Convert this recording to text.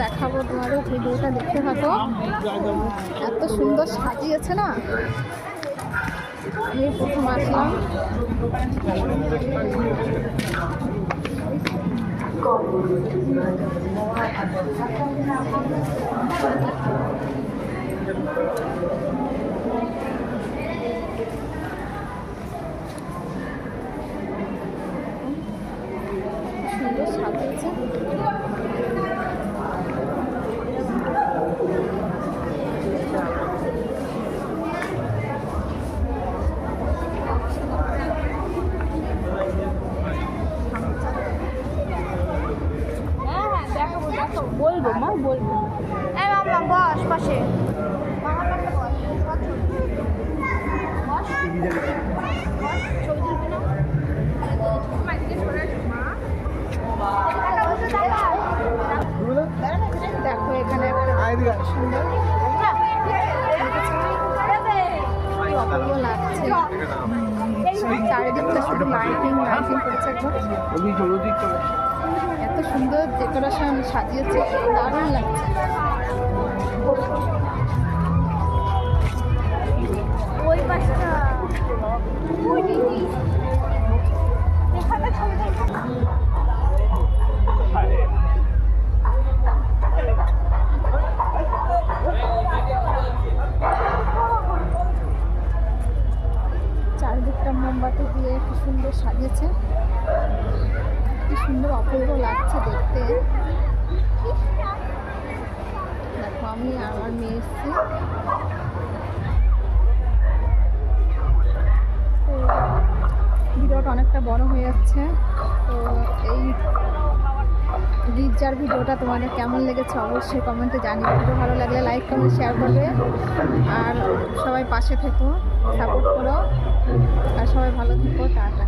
দেখাবো তোমাদের, ভিডিওটা দেখতে থাকো। এত সুন্দর সাজিয়েছে না, আমি প্রথম আসলাম। সুন্দর সাজিয়েছে। বলবো মা, বলবো। মামা বস পাশে, দেখো এখানে একটা সুন্দর অপূর্ব লাগছে। চারিদিকটা শুধু লাইটিং লাইটিং করেছে একদম। এত সুন্দর ডেকোরেশন সাজিয়েছে, দারুণ লাগছে। ওই পাশটা চারিদিকটা মোমবাতি দিয়ে কি সুন্দর সাজিয়েছে, কি সুন্দর অপূর্ব লাগছে দেখতে। দেখো আমি আমার মেয়ে এসছি, তো ভিডিওটা অনেকটা বড় হয়ে যাচ্ছে। তো এই গির্জার ভিডিওটা তোমাদের কেমন লেগেছে অবশ্যই কমেন্টে জানিও। ভিডিও ভালো লাগলে লাইক কমেন্ট শেয়ার করবে, আর সবাই পাশে থেকো, সাপোর্ট করো, আর সবাই ভালো থেকো। টাটা।